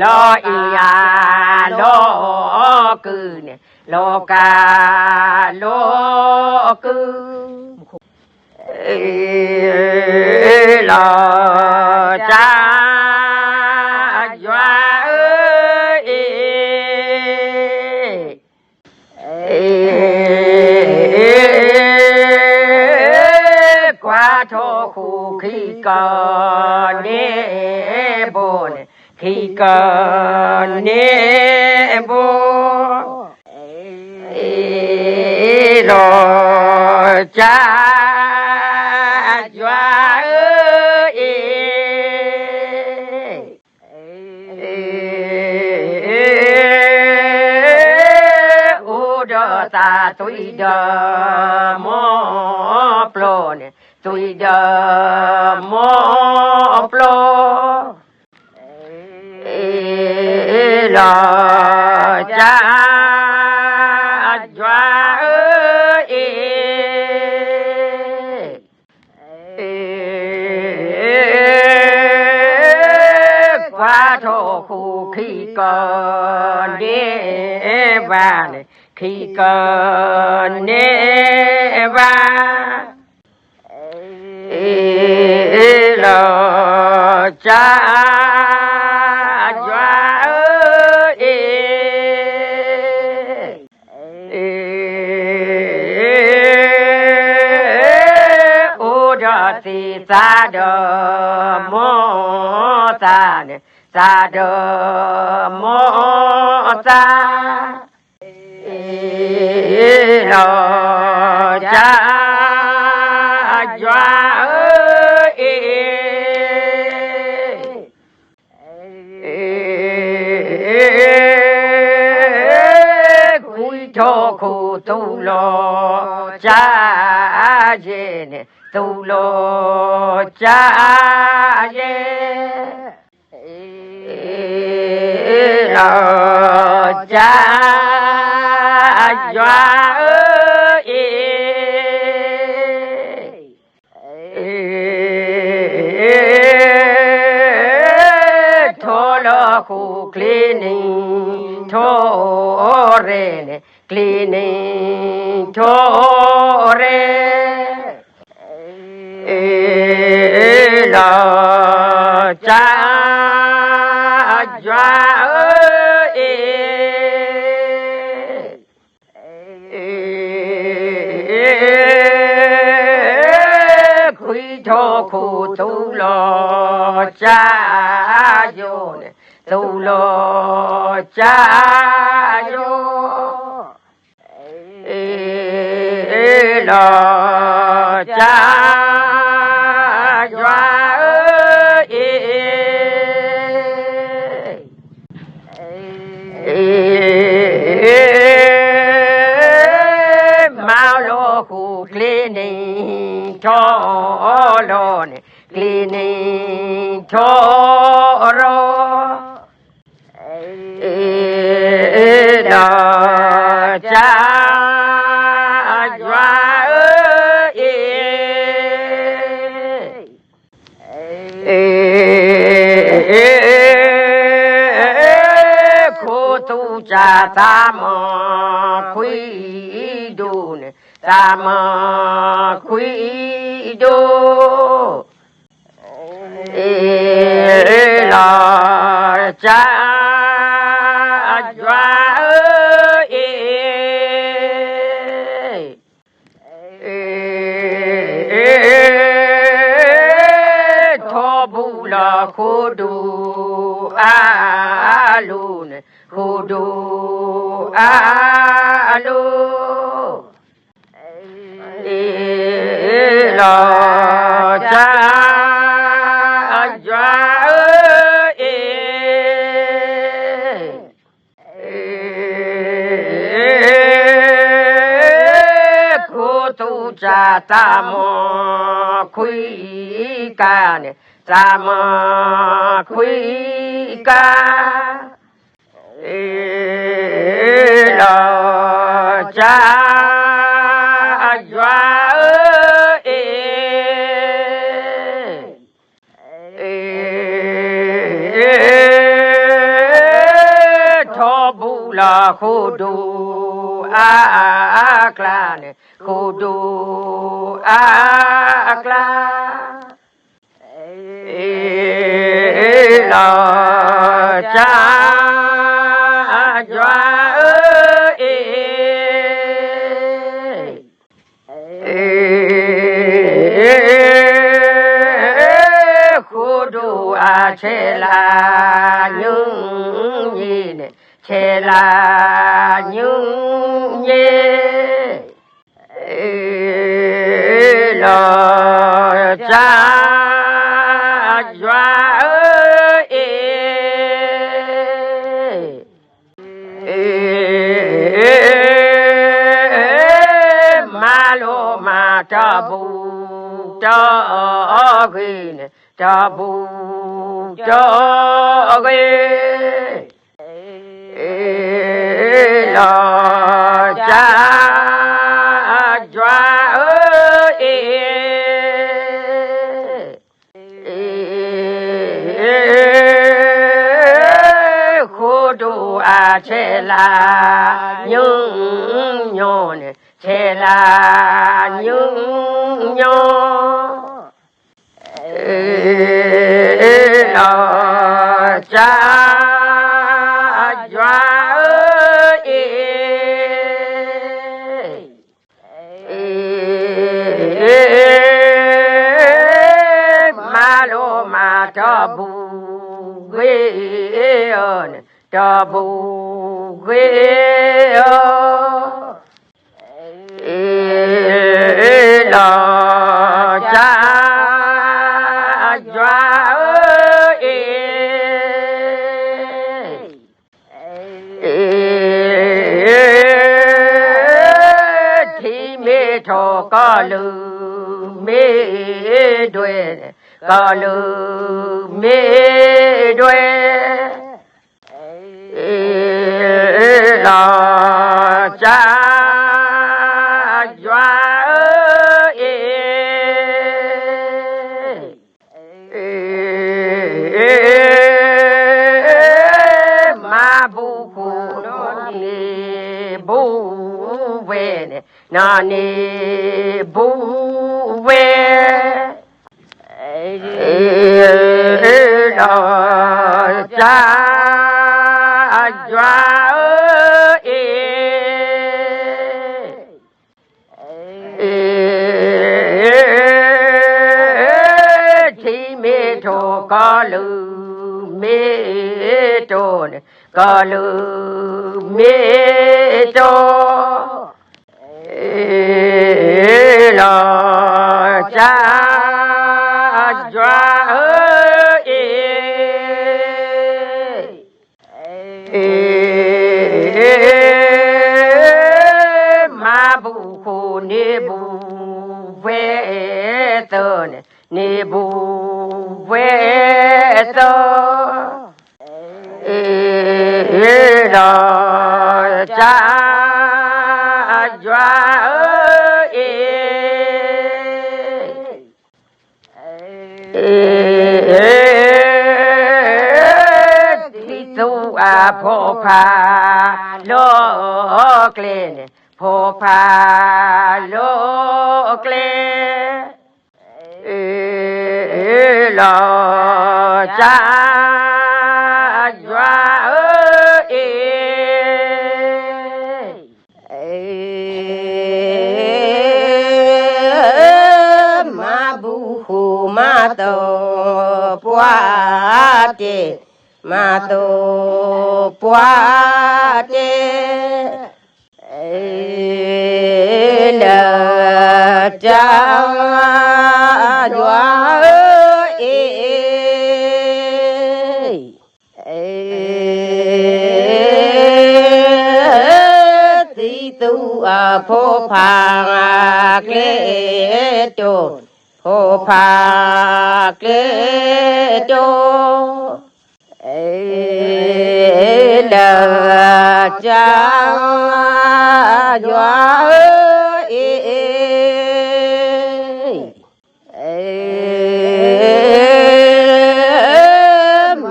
lo iya lo cư nè lo ca lo cư lo cha doa qua thô khu khi còn nê bồ nè khi còn nê bồ rồi cha doa u đờ ta tuy đờ mô plo nè tuy đờ mô plo lo cha doa qua thô khu khi còn đế va này khi còn đế va lo cha doa u đờ ti ta đờ mô ta nè ta đờ mô ta lo cha doa cúi thô khu tu lo cha ye nè tu lo cha ye lo cha doa thô lo khu cleaning thô re nè cleaning thô re lo cha doa khuy thô khu tu lo cha yo nè tu lo cha yo lo cha doa mau lo khu cleaning cho lo nè cleaning cho lo lo cha doa khu tu cha ta mò khuy đu nè ta mò khuy đu lo cha doa thô bu lo khu đu alu nè khu đu alu lo cha doa khu tu cha ta mò khuy ca nè ta mò khuy ca lo cha doa la khudu akla ne khudu akla la cha jwa khudu a che la nhung nhi ne che la nhung nhi lo cha jwa ma lo ma ta bu ta gi ne ta bu ta gi lo cha jwa khudu a che la nhung nhô ne che la nhung nhô lo cha jwa ma lo ma ta bu ge on ta bu ge lo cha jwa thi me tho ka lu me dwe ka lu me dwe la cha jwa ma bu khu no ni bu we ne na ni bu we lo cha jwa thi me tho ka lu me to ne ka lu me to lo cha jwa ma bu khu ne bu ve to ne bu ve to lo cha jwa thi tu a pho pha lo kle ne pho pha lo kle lo cha jwa ma bu hu ma to pwa te ma to pwa te la cha jwa ti tu a pho pha kle to pho pha kle to la cha jwa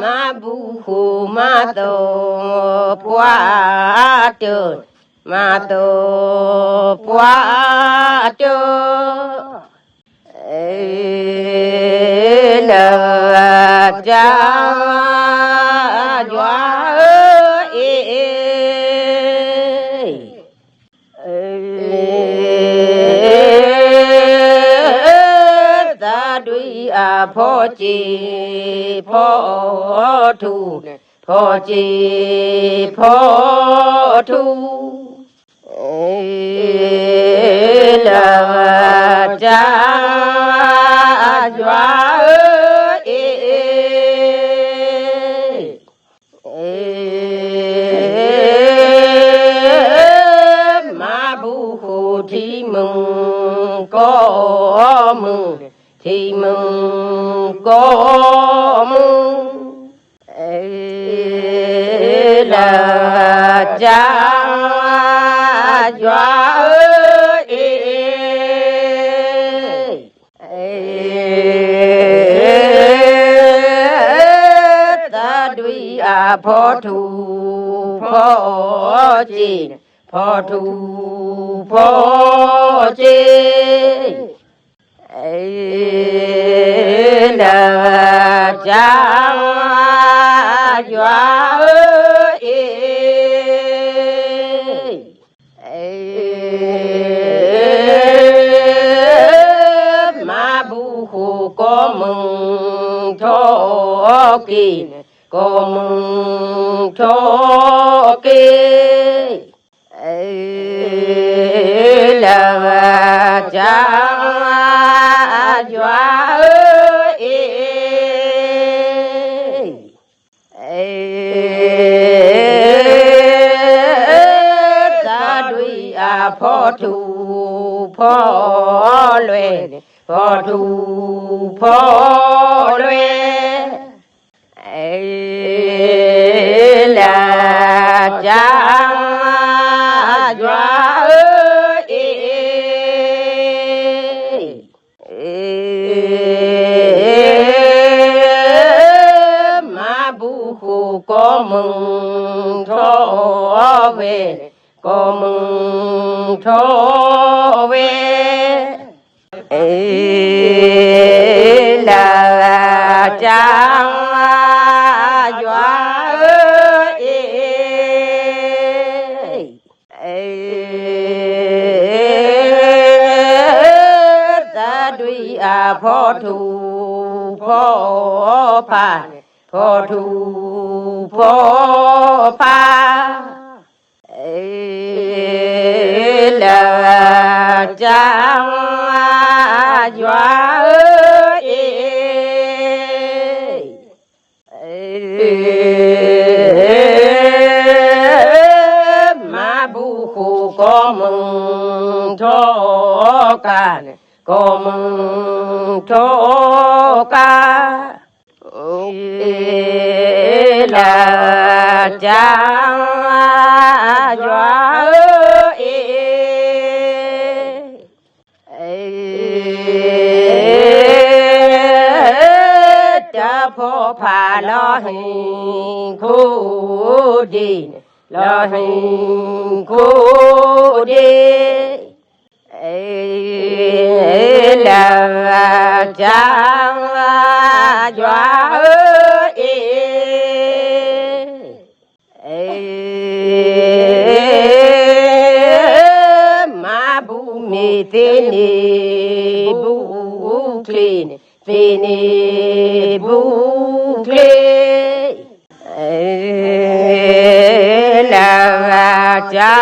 ma bu hu ma to pwa tu ma tu qua tu lờ cha doa ta đuôi à phô chi phô thu phô chi phô thu là cha doa ma bu hồ thì mừng có mừng thì mừng có mừng là cha doa ta đuôi à phô thu phô chi phô thu phô chi là cha doa ma bu hồ có mừng thọ kỳ có mừng thọ kỳ là cha doa ta đuôi à phô thu phô luyện phô thu phô luyện là cha doa ma bu hồ có mừng thọ về có mừng thọ về là cha doa ta đuôi à phô thu phô pha phô thu phô pha là cha doa ma bu hồ có mừng thọ ca có mừng thọ ca là cha doa cha phô pha lo hình khu đi lo hình khu đi là cha doa ma bu mi te ni bu clean te ni bu clean là cha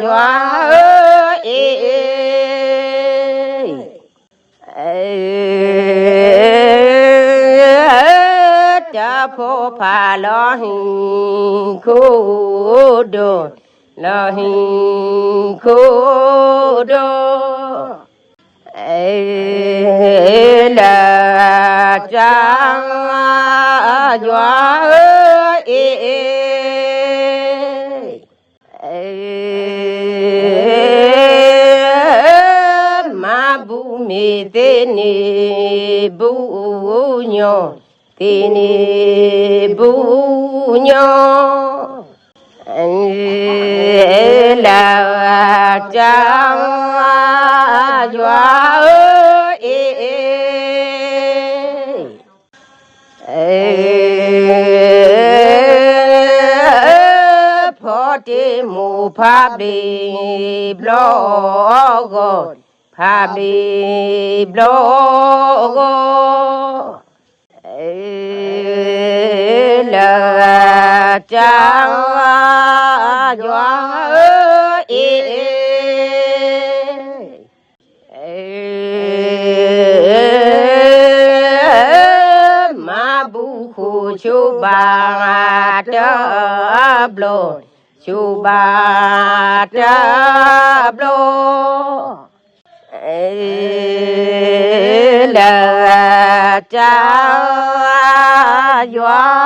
doa cha phô pha lo hình khu đồ lo hình khu đồ là cha doa ma bu mi te ni bu nhỏ te ni bu nhỏ là cha doa phó đi mù pháp đi blog pháp đi blog là cha doa ma bu khu chu ba ta blo chu ba ta blo là cha doa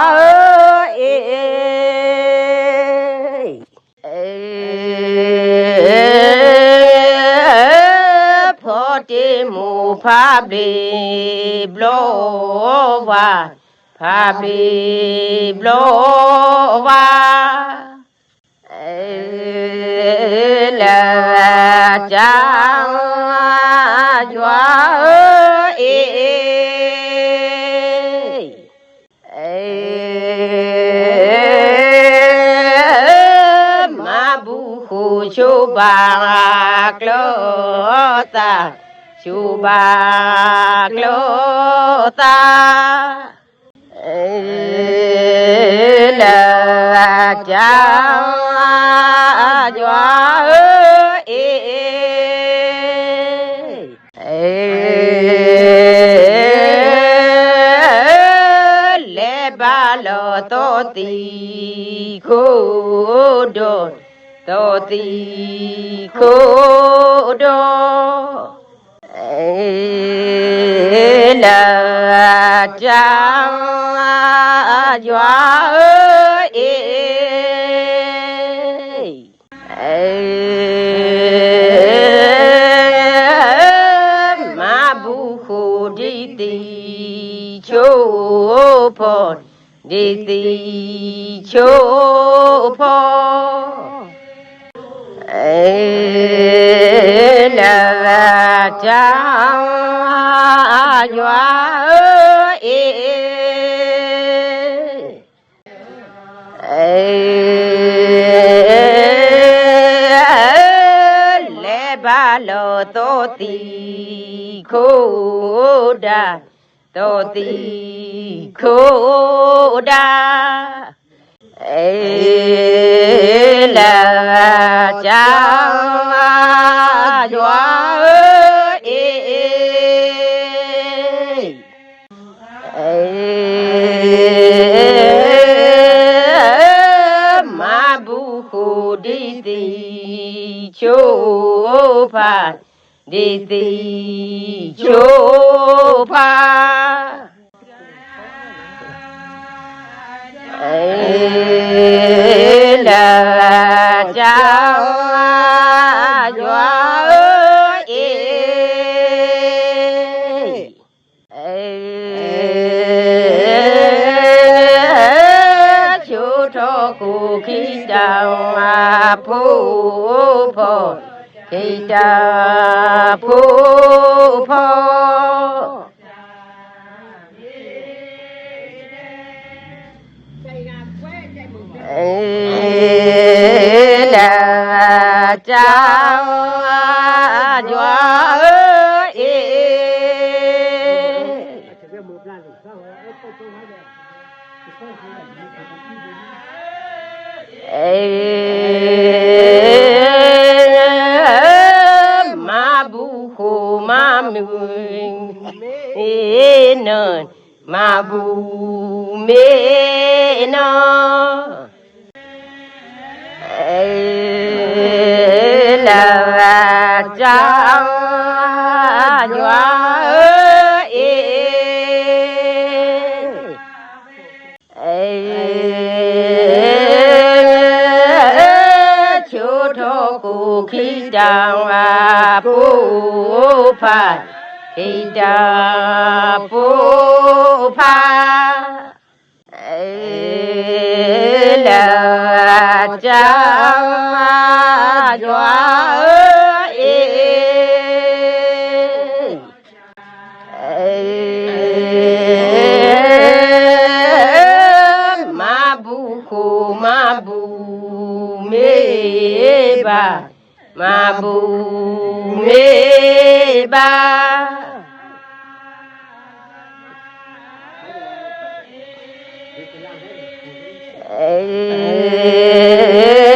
phó đi mù pháp đi blo va pháp đi blo va là cha doa ma bu khu chu ba klo ta chu ba klo ta là cha doa le ba lo to ti khu do to ti khu do là cha doa ma bu khu đi ti chu pho đi ti chu pho là cha doa le ba lo to ti khu da to ti khu da là cha doa ma bu khu đi ti chu pha đi ti chu pha là cha doa chú cho cụ khi chào phu phò khi chào phu phò là cha doa ma bu khu ma mê nơn ma bu mê nơn là cha doa chú thô cụ khi chào phu pha khi chào phu pha là cha doa ma bu khu ma bu me ba ma bu me ba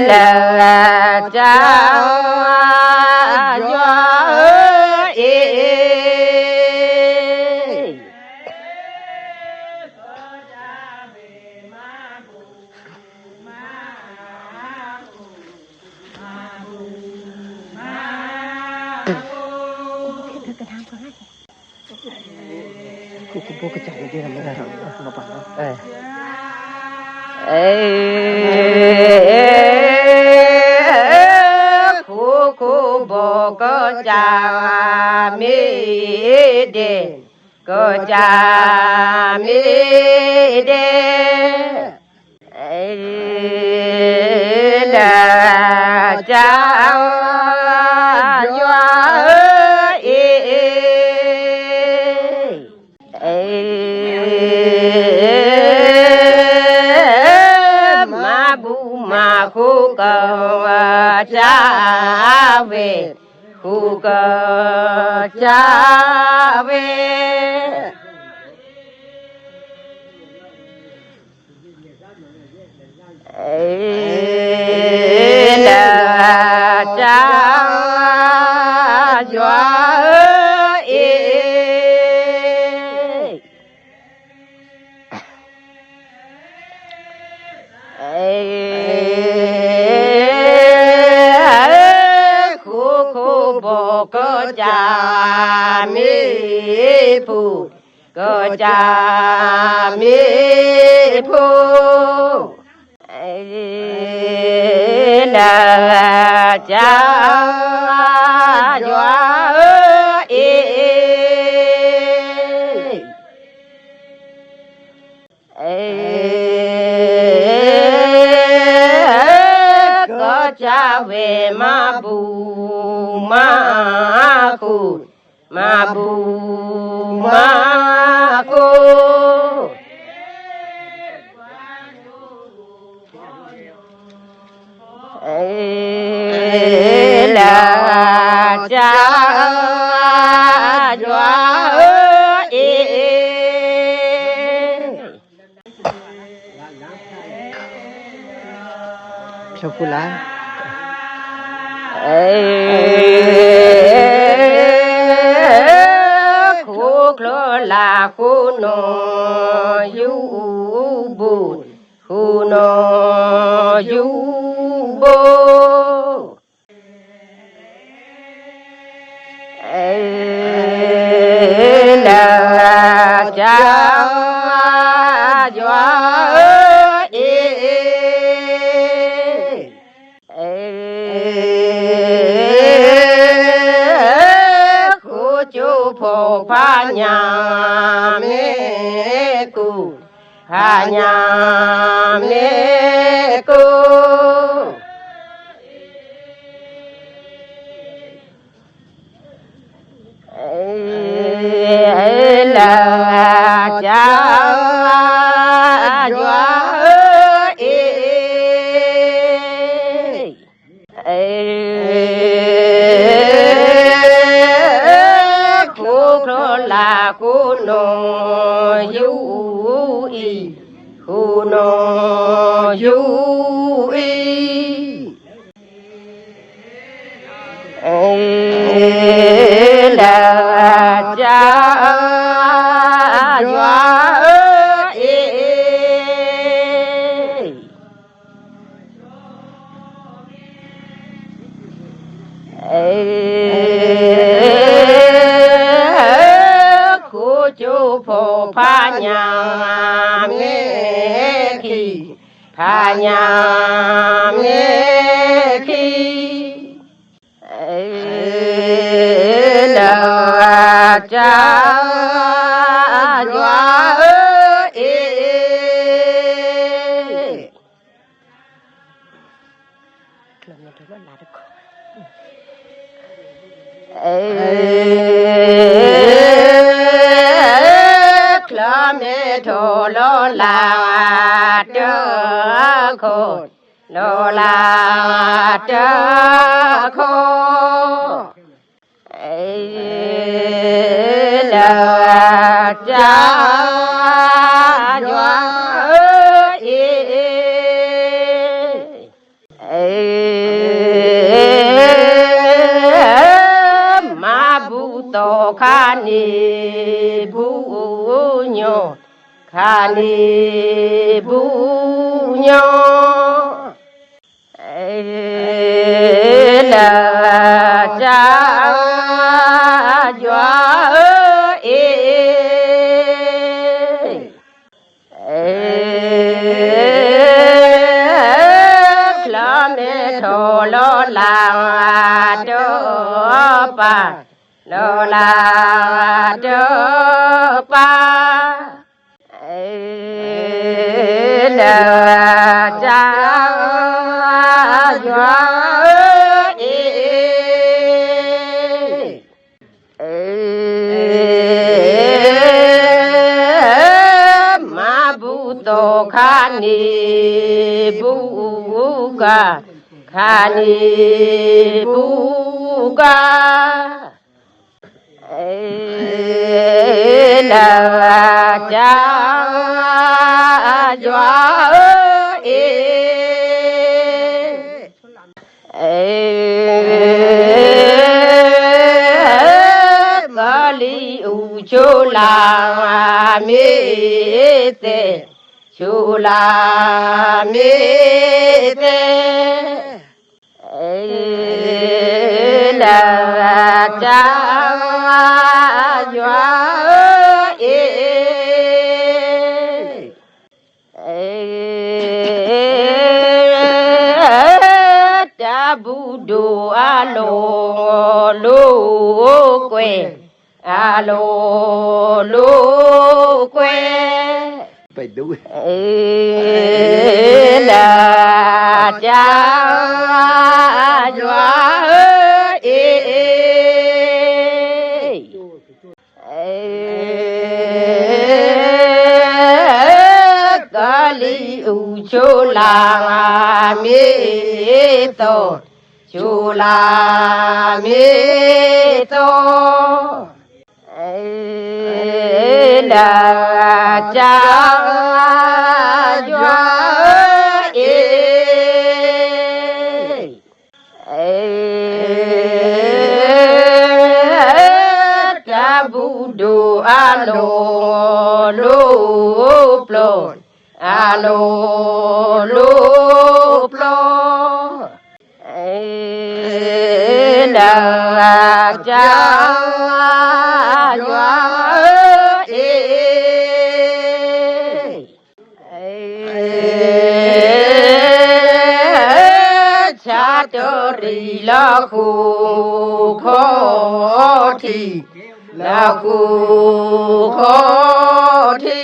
là cha doa Kumpul kecah dia namanya bapak. Khu khu bồ có cha mi đê có cha mi đê là cha mà khu cờ cha về khu cờ cha về là cha doa bồ có cha mi phu có cha mi phu là cha doa có cha về ma bù ma khu ma bù ma khu là cha doa Sao pula? Khu khlo là khu no yu bu khu no yu bu là cha doa khu chú phổ pha nhà mê cu pha nhà mê cu là cha doa khu là khu no yu y khu no yu y là cha doa khu chú phổ pha nhà mê khi pha nhà mê khi là cha doa คลาเมโทโลลาเจ้าโคโลลาเจ้าโคลาเจ้ามาบุโตขานีบุญโยขานีบุญโยลาจาจวาคลาเมโทโลลาโตปาโลลาโตปาลาจาจวามาบุโตขานีบุกาขานีบุกาลาจาจวากาลีอุชุลาเมเตชุลาเมเตลาจาจวาตาบุดูอาโลโลเกวอาโลโลเกว ไปดู ลาจาจวากาลีอุชุลาเมโตชุลาเมโตลาจาจวาตาบุดูอาโลโลปลอนอาโลโลปลอนลาจาจวาชาตรีลาคูโคทีลาคูโคที